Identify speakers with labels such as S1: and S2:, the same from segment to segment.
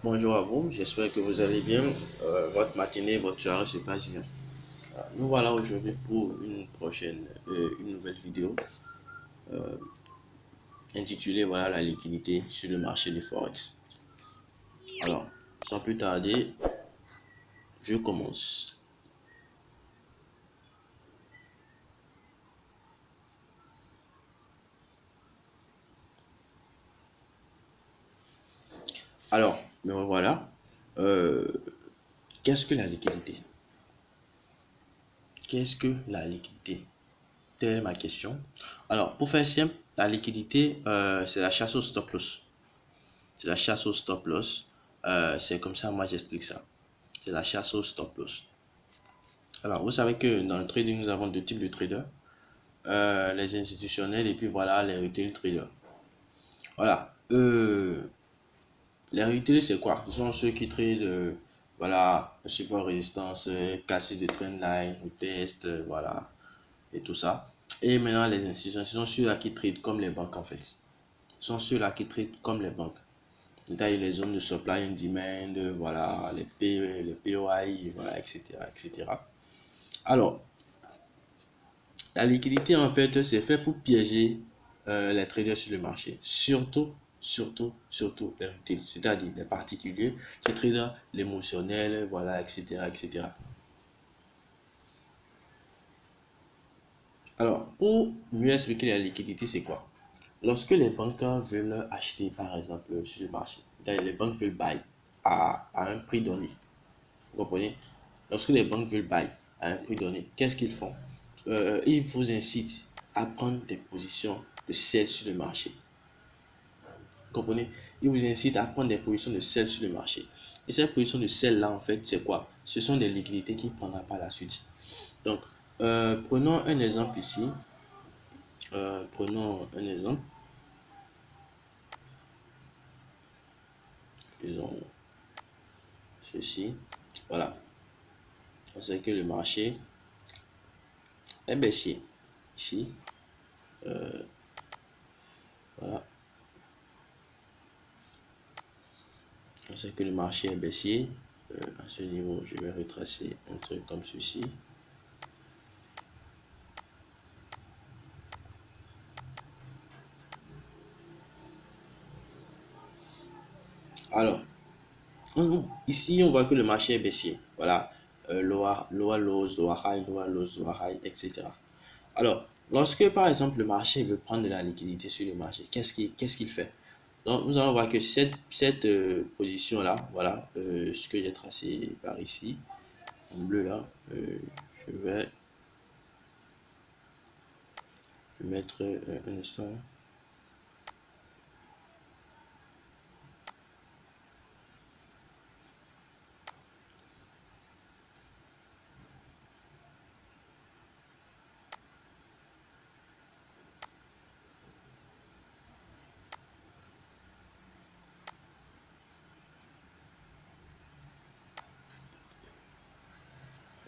S1: Bonjour à vous, j'espère que vous allez bien. Votre matinée, votre soirée se passe bien. Nous voilà aujourd'hui pour une nouvelle vidéo euh, intitulée voilà la liquidité sur le marché du Forex. Alors, sans plus tarder, je commence. Alors, me revoilà. Euh, Qu'est-ce que la liquidité? Qu'est-ce que la liquidité? Telle est ma question. Alors, pour faire simple, la liquidité, c'est la chasse au stop loss. C'est la chasse au stop loss. C'est comme ça, moi, j'explique ça. C'est la chasse au stop loss. Alors, vous savez que dans le trading, nous avons deux types de traders. Les institutionnels et puis voilà, les retail traders. Voilà. Les retail, c'est quoi? Ce sont ceux qui tradent, voilà, support résistance, cassé de trendline, ou test, voilà, et tout ça. Et maintenant, les institutions, ce sont ceux-là qui tradent comme les banques, en fait. Ce sont ceux-là qui tradent comme les banques. C'est-à-dire les zones de supply and demand, voilà, les POI, voilà, etc., etc. Alors, la liquidité, en fait, c'est fait pour piéger les traders sur le marché. Surtout les retail, c'est-à-dire les particuliers, les traders, l'émotionnel, voilà, etc., etc. Alors, pour mieux expliquer la liquidité, c'est quoi? Lorsque les banques veulent acheter, par exemple, sur le marché, les banques veulent buy à un prix donné. Vous comprenez? Lorsque les banques veulent buy à un prix donné, qu'est-ce qu'ils font? Ils vous incitent à prendre des positions de sell sur le marché. Vous comprenez? Ils vous incitent à prendre des positions de sell sur le marché. Et ces positions de sell là, en fait, c'est quoi? Ce sont des liquidités qui prendra par la suite. Donc, prenons un exemple ici. Prenons un exemple. Faisons ceci. Voilà. On sait que le marché est baissier. Ici. Voilà. On sait que le marché est baissier. À ce niveau, je vais retracer un truc comme ceci. Alors, ici, on voit que le marché est baissier. Voilà. Lower lows, lower high, lower lows, lower high, etc. Alors, lorsque par exemple le marché veut prendre de la liquidité sur le marché, qu'est-ce qu'il fait? Donc, nous allons voir que cette position-là, voilà, ce que j'ai tracé par ici, en bleu là, je vais mettre un instant.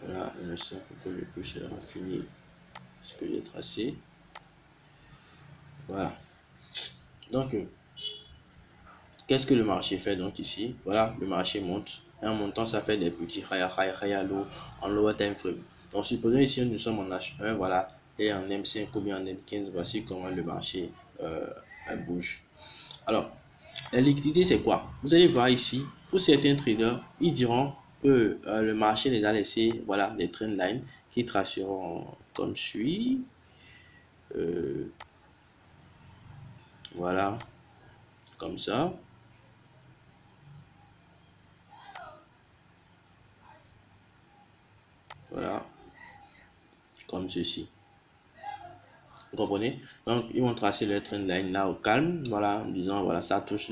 S1: Voilà, un instant pour que je puisse raffiner ce que j'ai tracé. Voilà. Donc, qu'est-ce que le marché fait donc ici? Voilà, le marché monte. Et en montant, ça fait des petits high low en lower time frame. Donc, supposons ici, nous sommes en H1, voilà, et en M5 ou bien en M15, voici comment le marché bouge. Alors, la liquidité, c'est quoi? Vous allez voir ici, pour certains traders, ils diront que le marché les a laissé, voilà, des trend lines qui traceront comme suit. Voilà, comme ça. Voilà, comme ceci. Vous comprenez? Donc, ils vont tracer leur trend line là au calme. Voilà, en disant, voilà, ça touche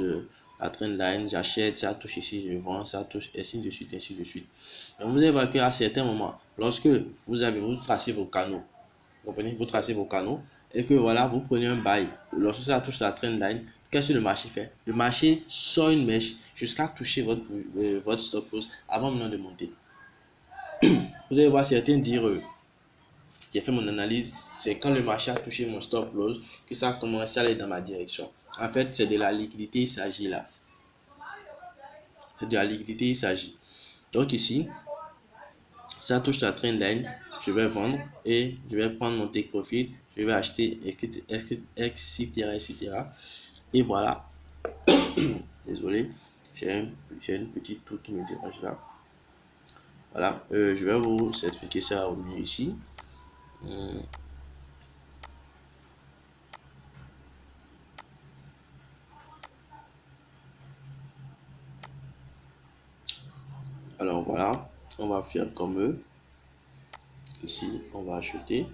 S1: la trend line, j'achète, ça touche ici, je vends, ça touche, ainsi de suite, ainsi de suite. Donc, vous allez voir qu'à certains moments, lorsque vous tracez vos canaux, vous comprenez? Vous tracez vos canaux et que voilà, vous prenez un bail. Lorsque ça touche la trend line, qu'est-ce que le marché fait? Le marché sort une mèche jusqu'à toucher votre stop loss avant maintenant de monter. Vous allez voir certains dire, j'ai fait mon analyse, c'est quand le marché a touché mon stop loss que ça a commencé à aller dans ma direction. En fait, c'est de la liquidité, il s'agit là. c'est de la liquidité, il s'agit. Donc ici, ça touche la trendline, je vais vendre et je vais prendre mon take profit, je vais acheter, etc. Et voilà, désolé, j'ai une petite truc qui me dérange là. Voilà, je vais vous expliquer ça au mieux ici. Alors voilà, on va faire comme eux. Ici, on va acheter.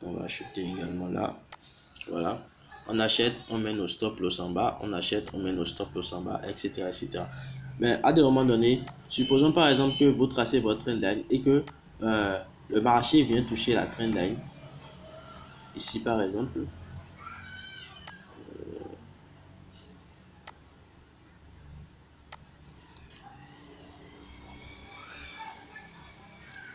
S1: On va acheter également là. Voilà. On achète, on met nos stop loss en bas. On achète, on met nos stop loss en bas, etc. etc. Mais à des moments donnés, supposons par exemple que vous tracez votre trendline et que le marché vient toucher la trendline. Ici par exemple.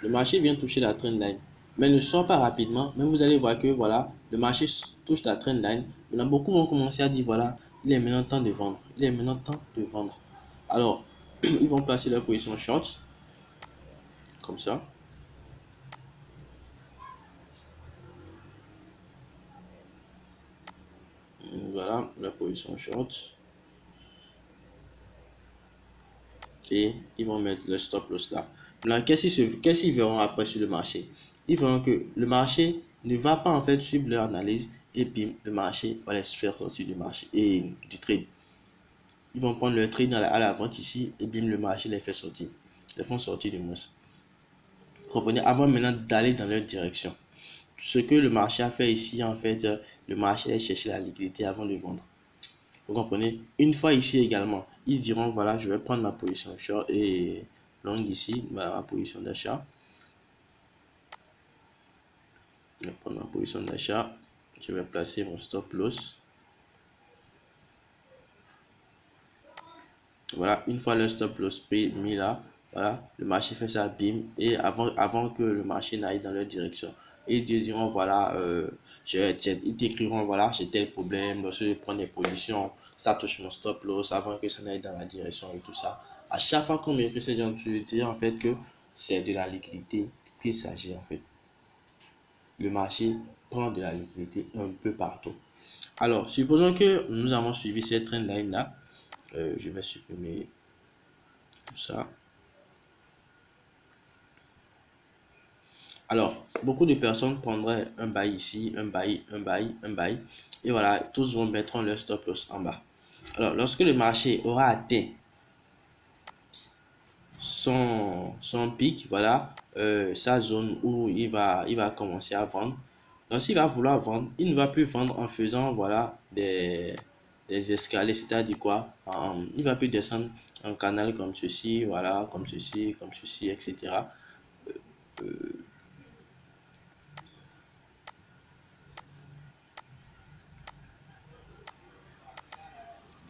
S1: Le marché vient toucher la trendline, mais ne sort pas rapidement. Mais vous allez voir que voilà, le marché touche la trendline. Maintenant, beaucoup vont commencer à dire voilà, il est maintenant temps de vendre. Il est maintenant temps de vendre. Alors, ils vont placer leur position short, comme ça. Voilà, la position short. Et ils vont mettre le stop loss là. Maintenant, qu'est-ce qu'ils verront après sur le marché? Ils verront que le marché ne va pas en fait suivre leur analyse et puis le marché va les faire sortir du marché et du trade. Ils vont prendre leur trade à la vente ici et bim, le marché les fait sortir. Les font sortir du moins. Vous comprenez? Avant maintenant d'aller dans leur direction. Ce que le marché a fait ici, en fait, le marché a cherché la liquidité avant de vendre. Vous comprenez? Une fois ici également, ils diront voilà, je vais prendre ma position short et long ici, voilà ma position d'achat. Je vais prendre ma position d'achat. Je vais placer mon stop loss. Voilà, une fois le stop loss mis là, voilà, le marché fait ça, bim, et avant que le marché n'aille dans leur direction, ils te diront, voilà, ils t'écriront, voilà, j'ai tel problème, lorsque je prends des positions, ça touche mon stop loss avant que ça n'aille dans la direction et tout ça. À chaque fois qu'on me fait ces gens, tu dis en fait que c'est de la liquidité qu'il s'agit en fait. Le marché prend de la liquidité un peu partout. Alors, supposons que nous avons suivi cette trendline là. Je vais supprimer tout ça. Alors, beaucoup de personnes prendraient un buy ici, un buy, un buy, un buy. Et voilà, tous vont mettre leur stop loss en bas. Alors, lorsque le marché aura atteint son pic, voilà, sa zone où il va commencer à vendre. Lorsqu'il va vouloir vendre, il ne va plus vendre en faisant, voilà, des escaliers, c'est-à-dire quoi? Il va plus descendre un canal comme ceci, voilà, comme ceci, etc.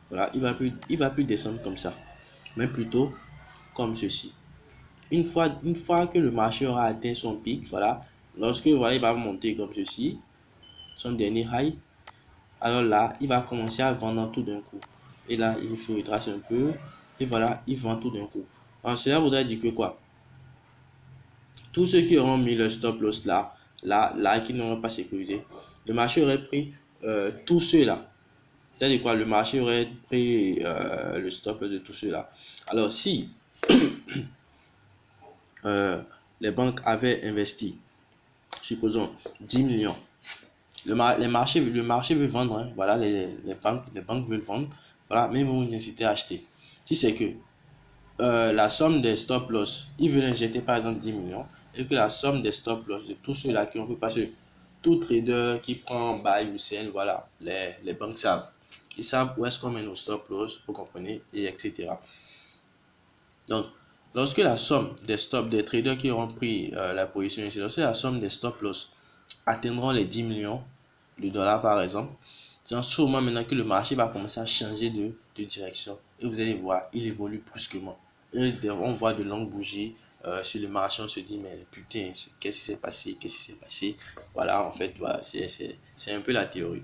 S1: Voilà, il va plus descendre comme ça, mais plutôt comme ceci. Une fois que le marché aura atteint son pic, voilà, lorsque voilà, il va monter comme ceci, son dernier high, alors là, il va commencer à vendre tout d'un coup. Et là, il faut retracer un peu, et voilà, il vend tout d'un coup. Alors cela voudrait dire que quoi? Tous ceux qui auront mis le stop loss là, qui n'auront pas sécurisé, le marché aurait pris tous ceux-là. C'est-à-dire quoi? Le marché aurait pris le stop de tous ceux-là. Alors, si euh, les banques avaient investi, supposons, 10 millions, le marché veut vendre, hein, voilà, les banques veulent vendre, voilà, mais ils vont vous inciter à acheter. Si c'est que la somme des stop loss, ils veulent injecter par exemple 10 millions, et que la somme des stop loss de tous ceux-là qui ont pu passer, tout trader qui prend buy ou sell, voilà, les banques savent. Ils savent où est-ce qu'on met nos stop loss, vous comprenez, et etc. Donc, lorsque la somme des stops des traders qui auront pris la position ici, lorsque la somme des stop loss atteindront les 10 millions de dollars par exemple, c'est en ce moment maintenant que le marché va commencer à changer de direction. Et vous allez voir, il évolue brusquement. Et on voit de longues bougies, sur le marché, on se dit, mais putain, qu'est-ce qui s'est passé? Qu'est-ce qui s'est passé? Voilà, en fait, voilà, c'est un peu la théorie.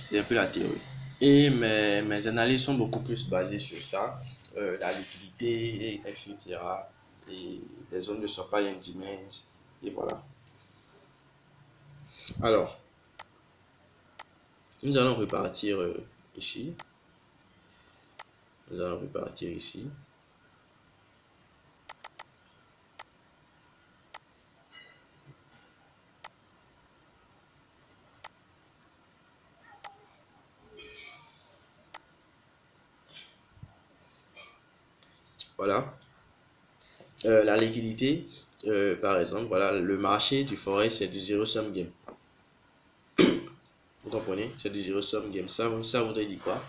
S1: C'est un peu la théorie. Et mes analyses sont beaucoup plus basées sur ça, la liquidité, etc. Et les zones de supply and demand. Et voilà. Alors, nous allons repartir ici. Nous allons repartir ici. Voilà. La liquidité, par exemple, voilà, le marché du forex, c'est du zero-sum game. Vous comprenez? C'est du zero-sum game. Ça voudrait dire quoi?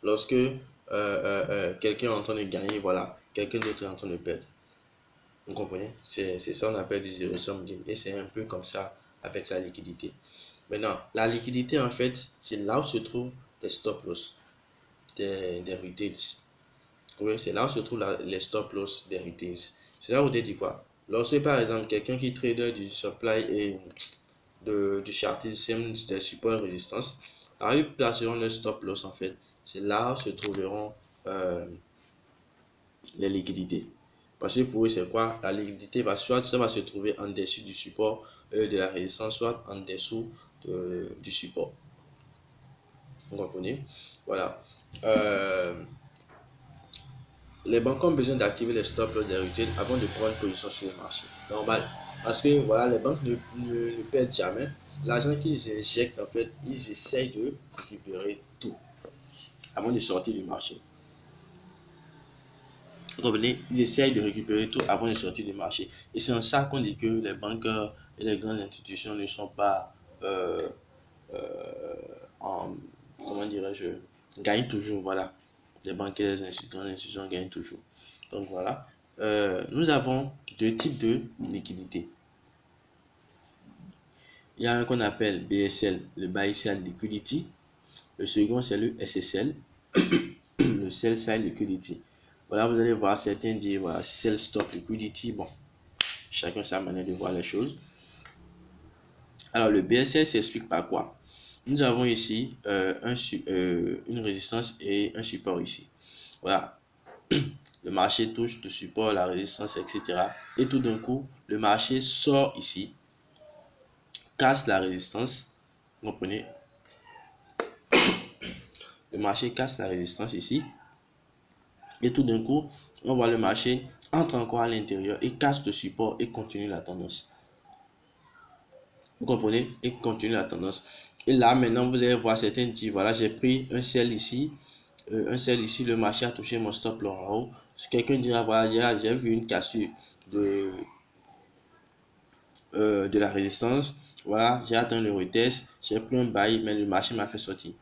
S1: Lorsque quelqu'un est en train de gagner, voilà, quelqu'un d'autre est en train de perdre. Vous comprenez? C'est ça qu'on appelle du zero-sum game. Et c'est un peu comme ça avec la liquidité. Maintenant, la liquidité, en fait, c'est là où se trouvent les stop-loss des retails. Oui, c'est là où se trouvent les stop-loss des retails. C'est là où on dit quoi? Lorsque, par exemple, quelqu'un qui trade du supply et du charting sim des supports et résistance, là, ils placeront le stop-loss, en fait. C'est là où se trouveront les liquidités. Parce que pour eux, c'est quoi? La liquidité va soit ça va se trouver en dessous du support de la résistance, soit en dessous du support. Vous comprenez? Voilà. Les banques ont besoin d'activer les stop loss des retail avant de prendre position sur le marché. Normal. Parce que voilà, les banques ne perdent jamais. L'argent qu'ils injectent, en fait, ils essayent de récupérer tout avant de sortir du marché. Vous comprenez? Ils essayent de récupérer tout avant de sortir du marché. Et c'est en ça qu'on dit que les banques et les grandes institutions ne sont pas en, comment dirais-je, gagnent toujours. Voilà. Les banques et les grandes institutions gagnent toujours. Donc voilà. Nous avons deux types de liquidités. Il y a un qu'on appelle BSL, le Buy Side Liquidity. Le second, c'est le SSL, le Sell Side Liquidity. Voilà, vous allez voir certains dire voilà, Sell Stop Liquidity. Bon, chacun sa manière de voir les choses. Alors, le BSL s'explique par quoi? Nous avons ici une résistance et un support ici. Voilà, le marché touche le support, la résistance, etc. Et tout d'un coup, le marché sort ici, casse la résistance. Vous comprenez? Le marché casse la résistance ici. Et tout d'un coup, on voit le marché entre encore à l'intérieur et casse le support et continue la tendance. Vous comprenez? Et continue la tendance. Et là, maintenant, vous allez voir certains dire, voilà, j'ai pris un sell ici. Le marché a touché mon stop loss en haut. Quelqu'un dira, voilà, j'ai vu une cassure de la résistance. Voilà, j'ai atteint le retest. J'ai pris un buy, mais le marché m'a fait sortir.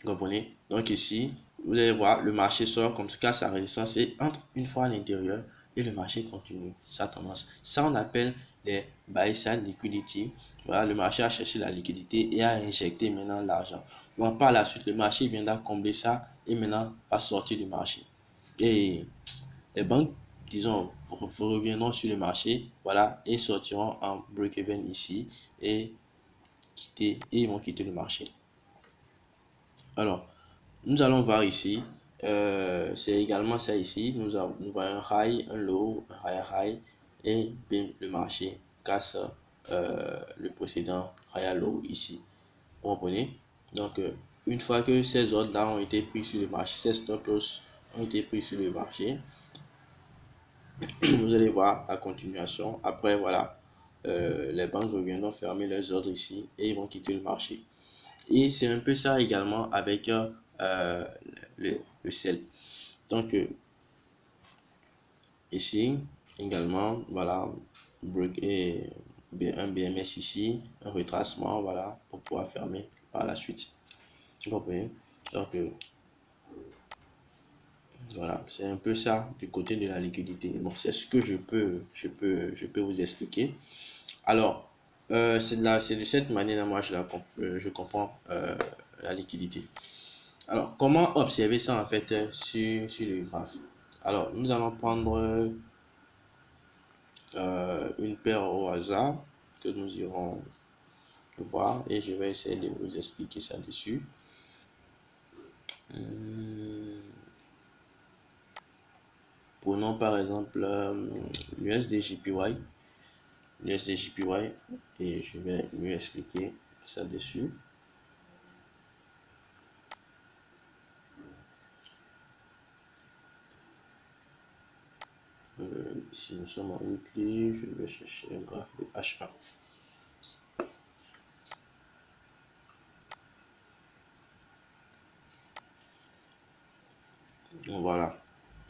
S1: Vous comprenez? Donc ici, vous allez voir, le marché sort comme ça, casse sa résistance et entre une fois à l'intérieur et le marché continue sa tendance. Ça, on appelle des buy side liquidity. Voilà, le marché a cherché la liquidité et a injecté maintenant l'argent. Bon, par la suite, le marché viendra combler ça et maintenant va sortir du marché. Et les banques, disons, reviendront sur le marché, voilà, et sortiront en break-even ici et ils vont quitter le marché. Alors, nous allons voir ici, c'est également ça ici. Nous voyons un high, un low, un high, et bim, le marché casse le précédent high low ici. Vous comprenez? Donc, une fois que ces ordres-là ont été pris sur le marché, ces stop loss ont été pris sur le marché, vous allez voir la continuation. Après, voilà, les banques reviendront fermer leurs ordres ici et ils vont quitter le marché. Et c'est un peu ça également avec le sel. Donc, ici, également, voilà, un BMS ici, un retracement, voilà, pour pouvoir fermer par la suite. Vous comprenez? Donc, voilà, c'est un peu ça du côté de la liquidité. Bon, c'est ce que je peux vous expliquer. Alors, c'est de cette manière, moi, je comprends la liquidité. Alors, comment observer ça en fait sur le graphe? Alors, nous allons prendre une paire au hasard que nous irons voir et je vais essayer de vous expliquer ça dessus. Prenons par exemple l'USD JPY. L'USD JPY et je vais lui expliquer ça dessus. Si nous sommes en weekly, je vais chercher un graphe de H1. Donc voilà,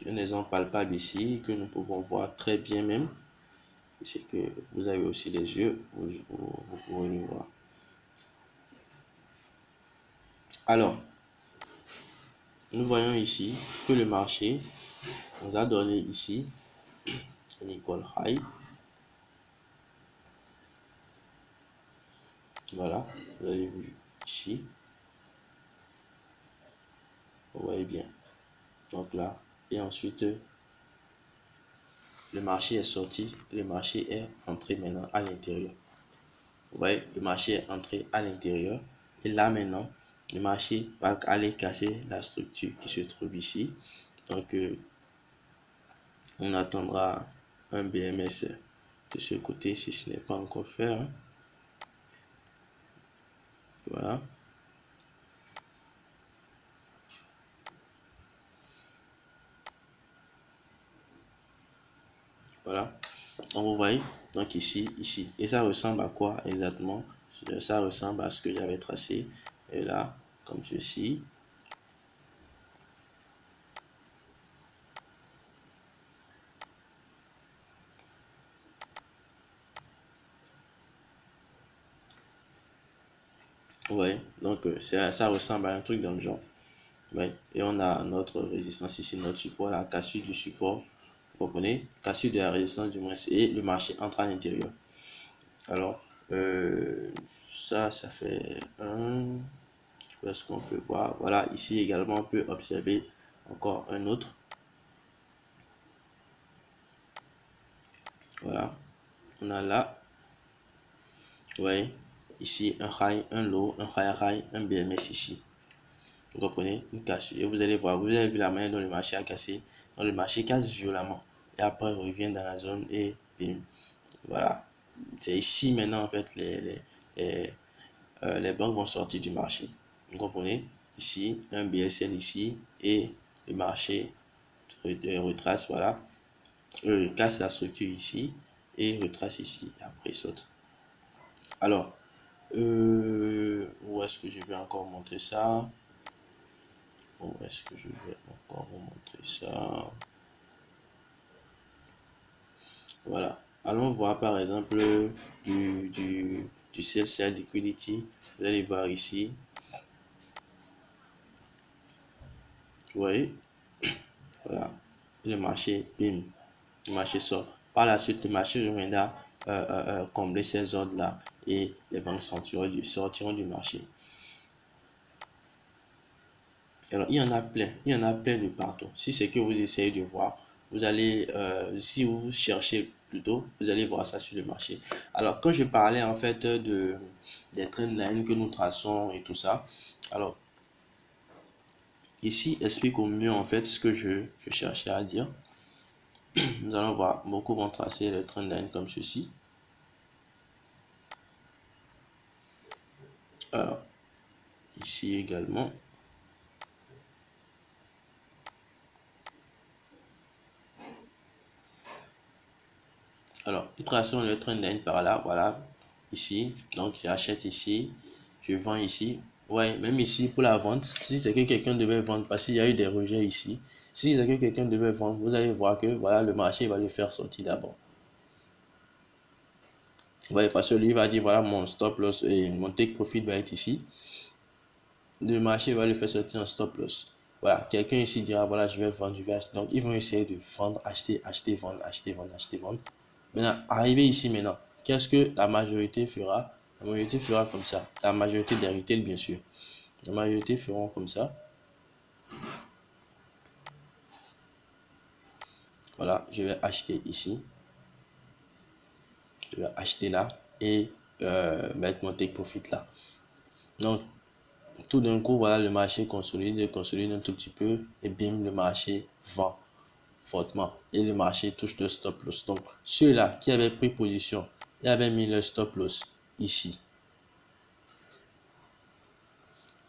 S1: un exemple palpable ici que nous pouvons voir très bien même. C'est que vous avez aussi les yeux, vous pouvez le voir. Alors, nous voyons ici que le marché nous a donné ici un equal high. Voilà, vous avez vu ici. Vous voyez bien. Donc là, et ensuite, le marché est sorti, le marché est entré maintenant à l'intérieur. Vous voyez, le marché est entré à l'intérieur. Et là maintenant, le marché va aller casser la structure qui se trouve ici. Donc, on attendra un BMS de ce côté si ce n'est pas encore fait. Hein. Voilà. Voilà. Donc, vous voyez, donc ici, ici. Et ça ressemble à quoi exactement? Ça ressemble à ce que j'avais tracé. Et là, comme ceci. Ouais, donc ça ressemble à un truc dans le genre. Ouais. Et on a notre résistance ici, notre support, la cassure du support. Vous comprenez? Cassure de la résistance du moins. Et le marché entre à l'intérieur. Alors, ça fait un. Ce qu'on peut voir. Voilà, ici également, on peut observer encore un autre. Voilà, on a là, ouais, ici un high, un low, un high, un BMS ici. Vous comprenez? Une cassure. Et vous allez voir, vous avez vu la manière dont le marché a cassé. Donc le marché casse violemment. Et après, revient dans la zone et bim. Voilà. C'est ici maintenant, en fait, les banques vont sortir du marché. Vous comprenez? Ici, un BSL ici et le marché retrace, voilà. Casse la structure ici et retrace ici. Et après, il saute. Alors, où est-ce que je vais encore montrer ça? Où est-ce que je vais encore vous montrer ça? Voilà. Allons voir par exemple du sell liquidity. Vous allez voir ici. Vous voyez? Voilà. Le marché, bim. Le marché sort. Par la suite, le marché reviendra combler ces ordres-là et les banques sortiront du marché. Alors, il y en a plein de partout. Si c'est que vous essayez de voir, vous allez, si vous cherchez plutôt, vous allez voir ça sur le marché. Alors, quand je parlais en fait des trendlines que nous traçons et tout ça, alors, ici, explique au mieux en fait ce que je cherchais à dire. Nous allons voir, beaucoup vont tracer les trendlines comme ceci. Alors, ici également. Alors, nous traçons le trendline par là, voilà, ici. Donc, j'achète ici, je vends ici. Ouais, même ici pour la vente, si c'est que quelqu'un devait vendre, parce qu'il y a eu des rejets ici, si c'est que quelqu'un devait vendre, vous allez voir que voilà, le marché va le faire sortir d'abord. Ouais, parce que lui va dire voilà, mon stop loss et mon take profit va être ici. Le marché va le faire sortir en stop loss. Voilà, quelqu'un ici dira voilà, je vais vendre, je vais acheter. Donc, ils vont essayer de vendre, acheter, acheter, vendre, acheter, vendre, acheter, vendre. Maintenant, arrivé ici maintenant, qu'est-ce que la majorité fera? La majorité fera comme ça. La majorité des retail, bien sûr. La majorité feront comme ça. Voilà, je vais acheter ici. Je vais acheter là et mettre mon take profit là. Donc, tout d'un coup, voilà, le marché consolide un tout petit peu et bim, le marché vend fortement et le marché touche le stop loss. Donc, ceux-là qui avaient pris position et avaient mis le stop loss ici,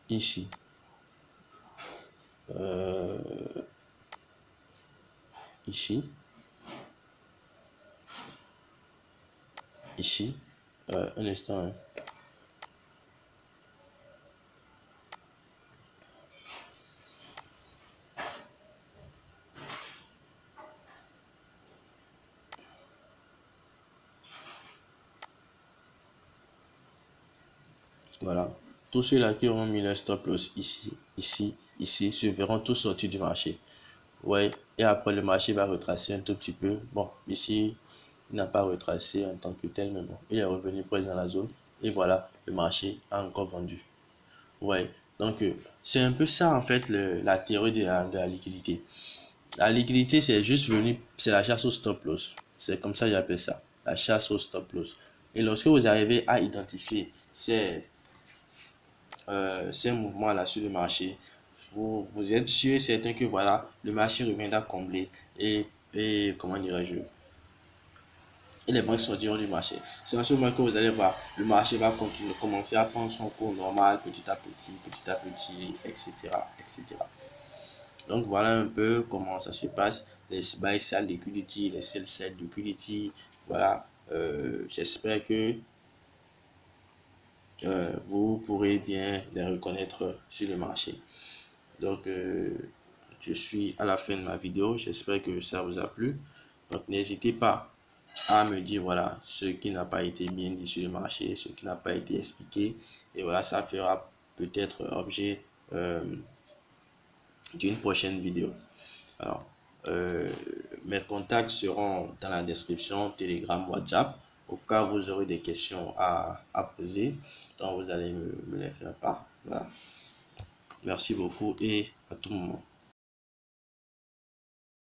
S1: ici, ici, ici, un instant, hein. Voilà. Tous ceux-là qui auront mis le stop loss ici, ici, ici, se verront tous sortir du marché. Ouais. Et après, le marché va retracer un tout petit peu. Bon, ici, il n'a pas retracé en tant que tel, mais bon, il est revenu presque dans la zone. Et voilà, le marché a encore vendu. Ouais. Donc, c'est un peu ça, en fait, la théorie de la liquidité. La liquidité, c'est juste venu, c'est la chasse au stop loss. C'est comme ça que j'appelle ça, la chasse au stop loss. Et lorsque vous arrivez à identifier ces mouvements-là sur le marché, vous êtes sûr et certain que voilà, le marché reviendra combler et comment dirais-je, et les banques sortiront du marché. C'est en ce moment que vous allez voir, le marché va continuer, commencer à prendre son cours normal petit à petit, etc., etc. Donc voilà un peu comment ça se passe, les buy sell liquidity, les sell sell liquidity. Voilà, j'espère que vous pourrez bien les reconnaître sur le marché. Donc je suis à la fin de ma vidéo, j'espère que ça vous a plu. Donc n'hésitez pas à me dire voilà ce qui n'a pas été bien dit sur le marché, ce qui n'a pas été expliqué, et voilà, ça fera peut-être objet d'une prochaine vidéo. Alors, mes contacts seront dans la description, Telegram, WhatsApp. Au cas où vous aurez des questions à poser, donc vous allez me les faire part. Voilà. Merci beaucoup et à tout moment.